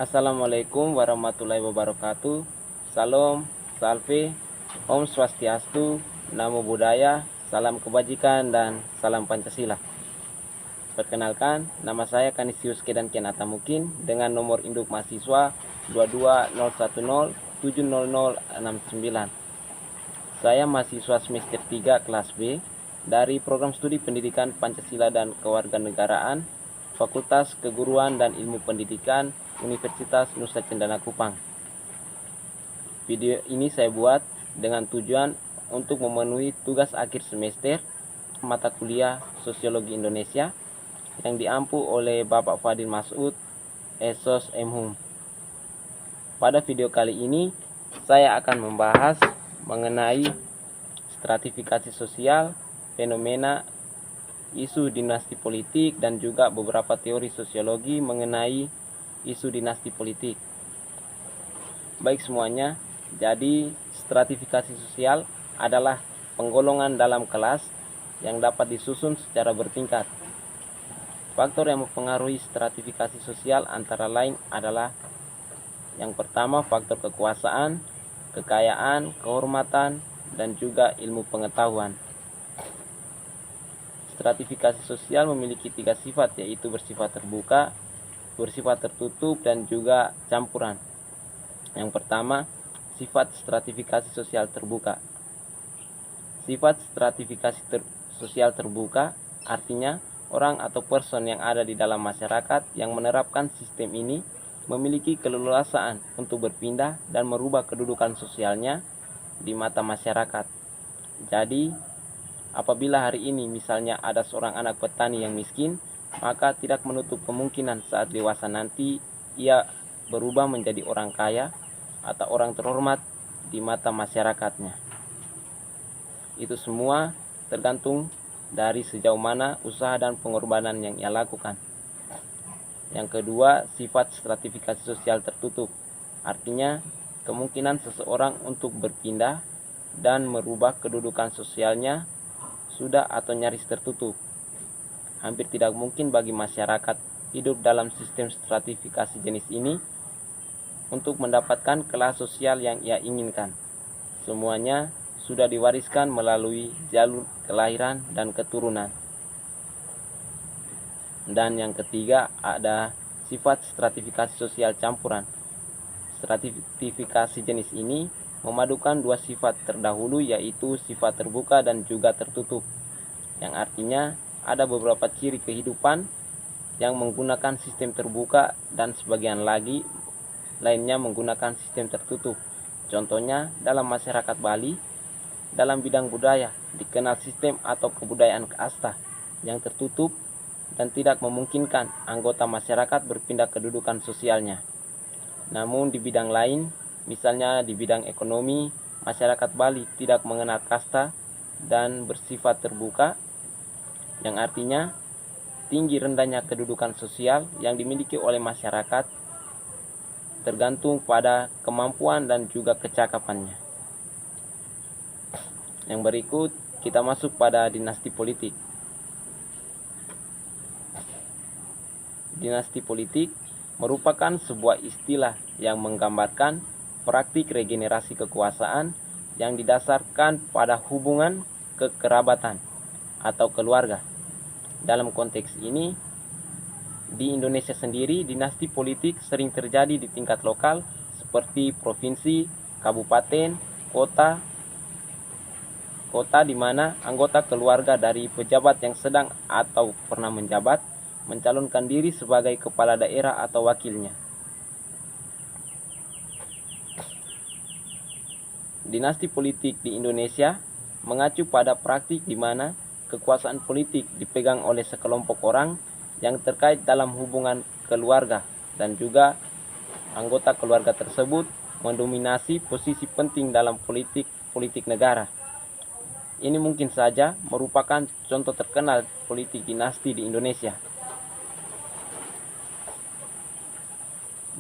Assalamualaikum warahmatullahi wabarakatuh. Salam, salve, Om Swastiastu, Namo Buddhaya, salam kebajikan dan salam Pancasila. Perkenalkan, nama saya Kanisius Kedan Kenata Mukin dengan nomor induk mahasiswa 22010700069. Saya mahasiswa semester 3 kelas B dari program studi pendidikan Pancasila dan Kewarganegaraan Fakultas Keguruan dan Ilmu Pendidikan Universitas Nusa Cendana Kupang. Video ini saya buat dengan tujuan untuk memenuhi tugas akhir semester mata kuliah Sosiologi Indonesia yang diampu oleh Bapak Fadil Masud, Esos MHum. Pada video kali ini saya akan membahas mengenai stratifikasi sosial, fenomena, isu dinasti politik, dan juga beberapa teori sosiologi mengenai isu dinasti politik. Baik semuanya, jadi stratifikasi sosial adalah penggolongan dalam kelas yang dapat disusun secara bertingkat. Faktor yang mempengaruhi stratifikasi sosial antara lain adalah yang pertama faktor kekuasaan, kekayaan, kehormatan, dan juga ilmu pengetahuan. Stratifikasi sosial memiliki 3 sifat, yaitu bersifat terbuka, bersifat tertutup, dan juga campuran. Yang pertama, sifat stratifikasi sosial terbuka. Sifat stratifikasi sosial terbuka artinya orang atau person yang ada di dalam masyarakat yang menerapkan sistem ini memiliki keleluasaan untuk berpindah dan merubah kedudukan sosialnya di mata masyarakat. Jadi, apabila hari ini misalnya ada seorang anak petani yang miskin, maka tidak menutup kemungkinan saat dewasa nanti ia berubah menjadi orang kaya atau orang terhormat di mata masyarakatnya. Itu semua tergantung dari sejauh mana usaha dan pengorbanan yang ia lakukan. Yang kedua, sifat stratifikasi sosial tertutup. Artinya, kemungkinan seseorang untuk berpindah dan merubah kedudukan sosialnya sudah atau nyaris tertutup. Hampir tidak mungkin bagi masyarakat hidup dalam sistem stratifikasi jenis ini untuk mendapatkan kelas sosial yang ia inginkan. Semuanya sudah diwariskan melalui jalur kelahiran dan keturunan. Dan yang ketiga ada sifat stratifikasi sosial campuran. Stratifikasi jenis ini memadukan 2 sifat terdahulu, yaitu sifat terbuka dan juga tertutup, yang artinya ada beberapa ciri kehidupan yang menggunakan sistem terbuka dan sebagian lagi lainnya menggunakan sistem tertutup. Contohnya dalam masyarakat Bali, dalam bidang budaya dikenal sistem atau kebudayaan kasta yang tertutup dan tidak memungkinkan anggota masyarakat berpindah kedudukan sosialnya. Namun di bidang lain, misalnya di bidang ekonomi, masyarakat Bali tidak mengenal kasta dan bersifat terbuka, yang artinya tinggi rendahnya kedudukan sosial yang dimiliki oleh masyarakat tergantung pada kemampuan dan juga kecakapannya. Yang berikut kita masuk pada dinasti politik. Dinasti politik merupakan sebuah istilah yang menggambarkan praktik regenerasi kekuasaan yang didasarkan pada hubungan kekerabatan atau keluarga. Dalam konteks ini, di Indonesia sendiri, dinasti politik sering terjadi di tingkat lokal seperti provinsi, kabupaten, kota di mana anggota keluarga dari pejabat yang sedang atau pernah menjabat mencalonkan diri sebagai kepala daerah atau wakilnya. Dinasti politik di Indonesia mengacu pada praktik di mana kekuasaan politik dipegang oleh sekelompok orang yang terkait dalam hubungan keluarga dan juga anggota keluarga tersebut mendominasi posisi penting dalam politik negara. Ini mungkin saja merupakan contoh terkenal politik dinasti di Indonesia.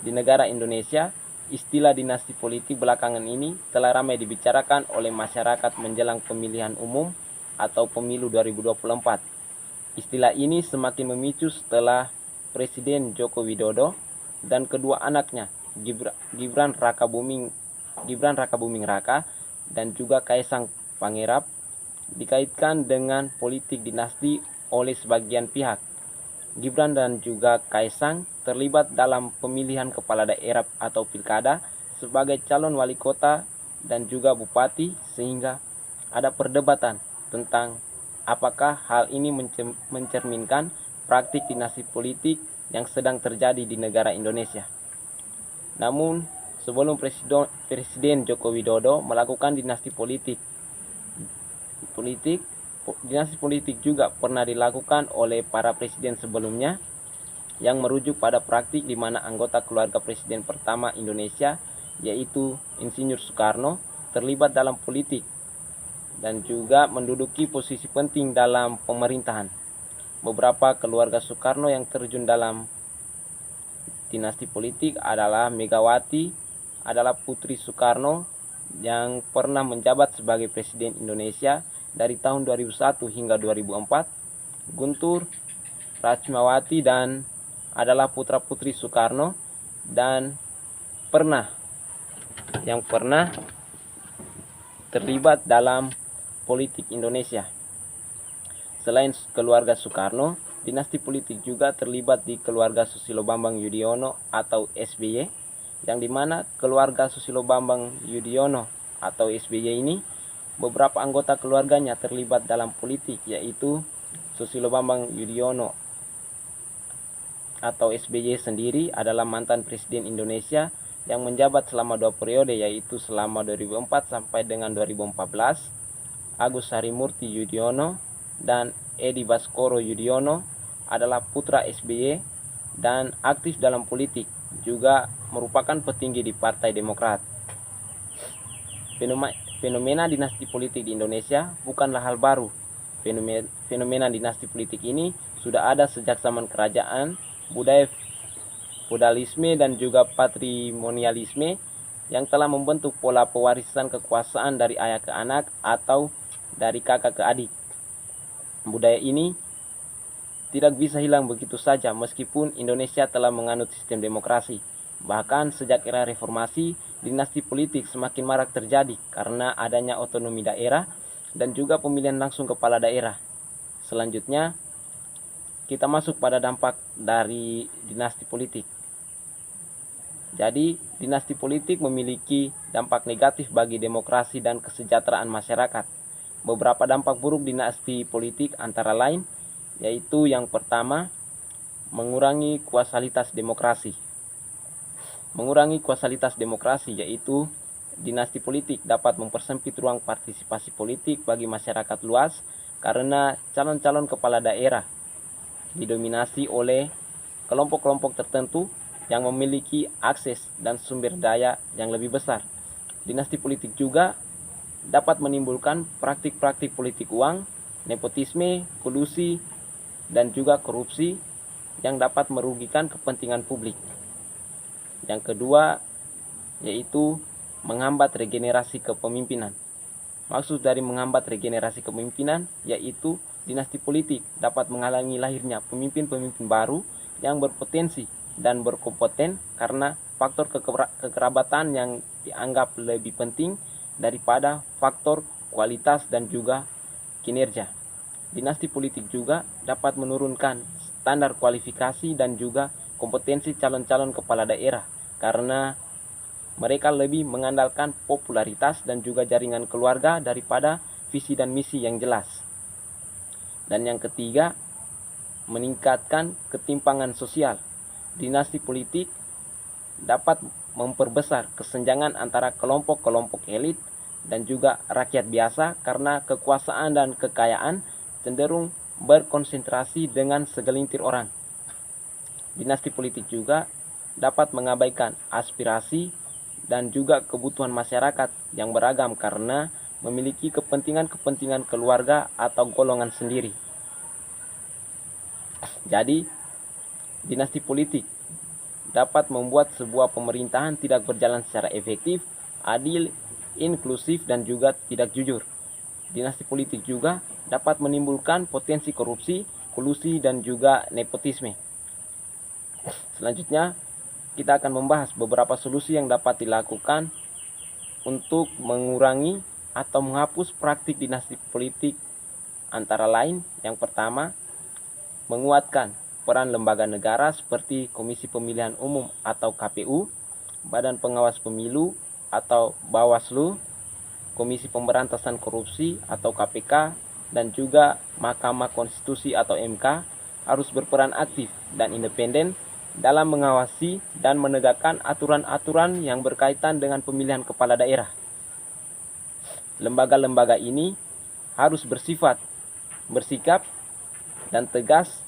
Di negara Indonesia, istilah dinasti politik belakangan ini telah ramai dibicarakan oleh masyarakat menjelang pemilihan umum atau pemilu 2024. Istilah ini semakin memicu setelah Presiden Joko Widodo dan kedua anaknya Gibran Rakabuming Raka dan juga Kaisang Pangarep dikaitkan dengan politik dinasti oleh sebagian pihak. Gibran dan juga Kaisang terlibat dalam pemilihan kepala daerah atau pilkada sebagai calon wali kota dan juga bupati, sehingga ada perdebatan tentang apakah hal ini mencerminkan praktik dinasti politik yang sedang terjadi di negara Indonesia. Namun, sebelum Presiden Joko Widodo melakukan dinasti politik juga pernah dilakukan oleh para presiden sebelumnya yang merujuk pada praktik di mana anggota keluarga presiden pertama Indonesia, yaitu Insinyur Soekarno, terlibat dalam politik dan juga menduduki posisi penting dalam pemerintahan. Beberapa keluarga Soekarno yang terjun dalam dinasti politik adalah Megawati, adalah putri Soekarno yang pernah menjabat sebagai Presiden Indonesia dari tahun 2001 hingga 2004, Guntur, Ratnawati dan adalah putra-putri Soekarno dan yang pernah terlibat dalam politik Indonesia. Selain keluarga Soekarno, dinasti politik juga terlibat di keluarga Susilo Bambang Yudhoyono atau SBY, yang dimana keluarga Susilo Bambang Yudhoyono atau SBY ini beberapa anggota keluarganya terlibat dalam politik, yaitu Susilo Bambang Yudhoyono atau SBY sendiri adalah mantan Presiden Indonesia yang menjabat selama 2 periode, yaitu selama 2004 sampai dengan 2014. Agus Harimurti Yudhoyono dan Edi Baskoro Yudhoyono adalah putra SBY dan aktif dalam politik, juga merupakan petinggi di Partai Demokrat. Fenomena dinasti politik di Indonesia bukanlah hal baru. Fenomena dinasti politik ini sudah ada sejak zaman kerajaan, budaya feudalisme dan juga patrimonialisme yang telah membentuk pola pewarisan kekuasaan dari ayah ke anak atau dari kakak ke adik. Budaya ini tidak bisa hilang begitu saja meskipun Indonesia telah menganut sistem demokrasi. Bahkan sejak era reformasi, dinasti politik semakin marak terjadi karena adanya otonomi daerah dan juga pemilihan langsung kepala daerah. Selanjutnya, kita masuk pada dampak dari dinasti politik. Jadi, dinasti politik memiliki dampak negatif bagi demokrasi dan kesejahteraan masyarakat. Beberapa dampak buruk dinasti politik antara lain, yaitu yang pertama, mengurangi kualitas demokrasi. Mengurangi kualitas demokrasi, yaitu dinasti politik dapat mempersempit ruang partisipasi politik bagi masyarakat luas karena calon-calon kepala daerah didominasi oleh kelompok-kelompok tertentu yang memiliki akses dan sumber daya yang lebih besar. Dinasti politik juga dapat menimbulkan praktik-praktik politik uang, nepotisme, kolusi, dan juga korupsi yang dapat merugikan kepentingan publik. Yang kedua, yaitu menghambat regenerasi kepemimpinan. Maksud dari menghambat regenerasi kepemimpinan, yaitu dinasti politik dapat menghalangi lahirnya pemimpin-pemimpin baru yang berpotensi dan berkompeten karena faktor kekerabatan yang dianggap lebih penting daripada faktor kualitas dan juga kinerja. Dinasti politik juga dapat menurunkan standar kualifikasi dan juga kompetensi calon-calon kepala daerah karena mereka lebih mengandalkan popularitas dan juga jaringan keluarga daripada visi dan misi yang jelas. Dan yang ketiga, meningkatkan ketimpangan sosial. Dinasti politik dapat memperbesar kesenjangan antara kelompok-kelompok elit dan juga rakyat biasa karena kekuasaan dan kekayaan cenderung berkonsentrasi dengan segelintir orang. Dinasti politik juga dapat mengabaikan aspirasi dan juga kebutuhan masyarakat yang beragam karena memiliki kepentingan-kepentingan keluarga atau golongan sendiri. Jadi, dinasti politik dapat membuat sebuah pemerintahan tidak berjalan secara efektif, adil, inklusif, dan juga tidak jujur. Dinasti politik juga dapat menimbulkan potensi korupsi, kolusi, dan juga nepotisme. Selanjutnya, kita akan membahas beberapa solusi yang dapat dilakukan untuk mengurangi atau menghapus praktik dinasti politik, antara lain yang pertama, menguatkan peran lembaga negara seperti Komisi Pemilihan Umum atau KPU, Badan Pengawas Pemilu atau Bawaslu, Komisi Pemberantasan Korupsi atau KPK, dan juga Mahkamah Konstitusi atau MK harus berperan aktif dan independen dalam mengawasi dan menegakkan aturan-aturan yang berkaitan dengan pemilihan kepala daerah. Lembaga-lembaga ini harus bersikap dan tegas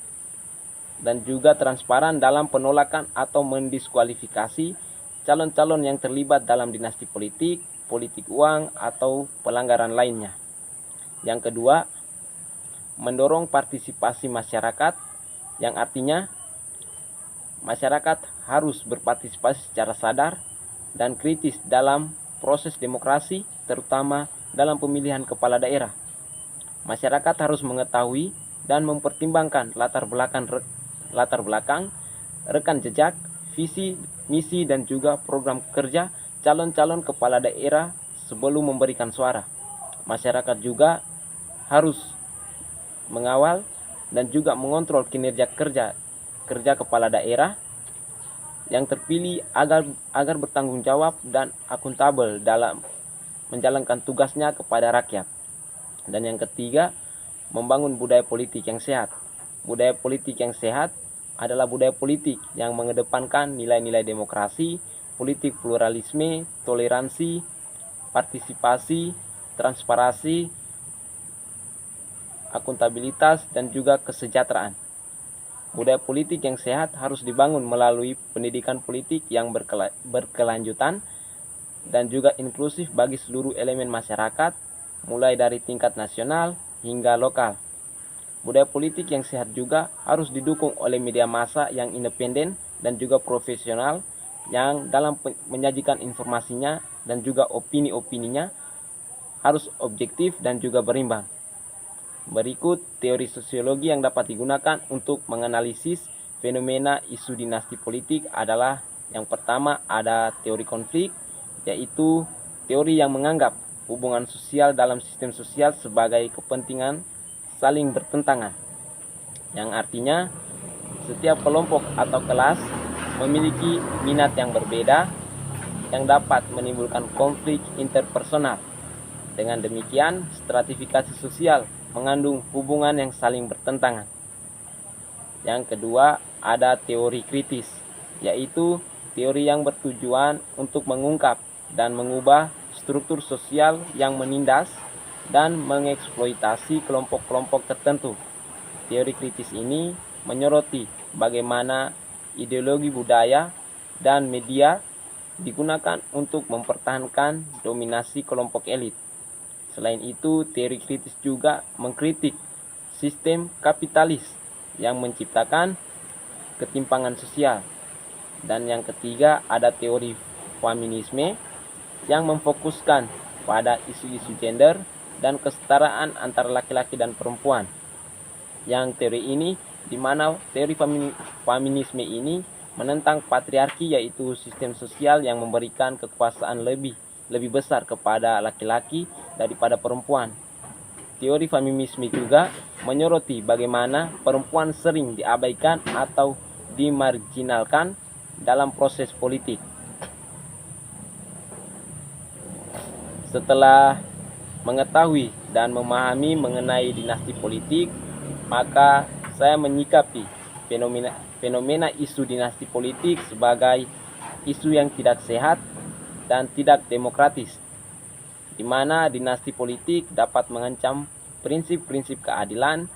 dan juga transparan dalam penolakan atau mendiskualifikasi calon-calon yang terlibat dalam dinasti politik, politik uang, atau pelanggaran lainnya. Yang kedua, mendorong partisipasi masyarakat, yang artinya masyarakat harus berpartisipasi secara sadar dan kritis dalam proses demokrasi, terutama dalam pemilihan kepala daerah. Masyarakat harus mengetahui dan mempertimbangkan latar belakang, rekam jejak, visi, misi, dan juga program kerja calon-calon kepala daerah sebelum memberikan suara. Masyarakat juga harus mengawal dan juga mengontrol kinerja kerja kepala daerah yang terpilih agar bertanggung jawab dan akuntabel dalam menjalankan tugasnya kepada rakyat. Dan yang ketiga, membangun budaya politik yang sehat. Budaya politik yang sehat adalah budaya politik yang mengedepankan nilai-nilai demokrasi, politik pluralisme, toleransi, partisipasi, transparansi, akuntabilitas, dan juga kesejahteraan. Budaya politik yang sehat harus dibangun melalui pendidikan politik yang berkelanjutan dan juga inklusif bagi seluruh elemen masyarakat, mulai dari tingkat nasional hingga lokal. Budaya politik yang sehat juga harus didukung oleh media massa yang independen dan juga profesional yang dalam menyajikan informasinya dan juga opini-opininya harus objektif dan juga berimbang. Berikut teori sosiologi yang dapat digunakan untuk menganalisis fenomena isu dinasti politik adalah yang pertama ada teori konflik, yaitu teori yang menganggap hubungan sosial dalam sistem sosial sebagai kepentingan saling bertentangan, yang artinya setiap kelompok atau kelas memiliki minat yang berbeda yang dapat menimbulkan konflik interpersonal. Dengan demikian, stratifikasi sosial mengandung hubungan yang saling bertentangan. Yang kedua, ada teori kritis, yaitu teori yang bertujuan untuk mengungkap dan mengubah struktur sosial yang menindas dan mengeksploitasi kelompok-kelompok tertentu. Teori kritis ini menyoroti bagaimana ideologi budaya dan media digunakan untuk mempertahankan dominasi kelompok elit. Selain itu, teori kritis juga mengkritik sistem kapitalis yang menciptakan ketimpangan sosial. Dan yang ketiga, ada teori feminisme yang memfokuskan pada isu-isu gender dan kesetaraan antara laki-laki dan perempuan. Yang teori ini, di mana teori feminisme ini menentang patriarki, yaitu sistem sosial yang memberikan kekuasaan lebih besar kepada laki-laki daripada perempuan. Teori feminisme juga menyoroti bagaimana perempuan sering diabaikan atau dimarginalkan dalam proses politik. Setelah mengetahui dan memahami mengenai dinasti politik, maka saya menyikapi fenomena isu dinasti politik sebagai isu yang tidak sehat dan tidak demokratis, di mana dinasti politik dapat mengancam prinsip-prinsip keadilan,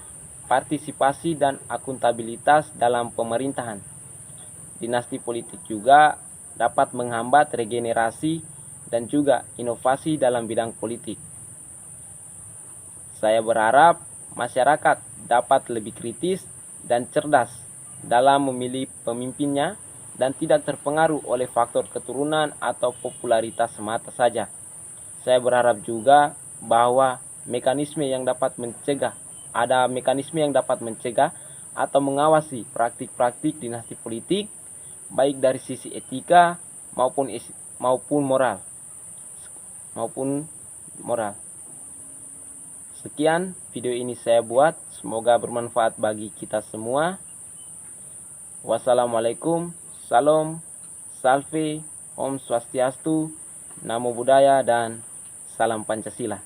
partisipasi, dan akuntabilitas dalam pemerintahan. Dinasti politik juga dapat menghambat regenerasi dan juga inovasi dalam bidang politik. Saya berharap masyarakat dapat lebih kritis dan cerdas dalam memilih pemimpinnya dan tidak terpengaruh oleh faktor keturunan atau popularitas semata saja. Saya berharap juga bahwa mekanisme yang dapat mencegah atau mengawasi praktik-praktik dinasti politik baik dari sisi etika maupun moral. Sekian video ini saya buat, semoga bermanfaat bagi kita semua. Wassalamualaikum, salam, salve, om swastiastu, namo buddhaya, dan salam Pancasila.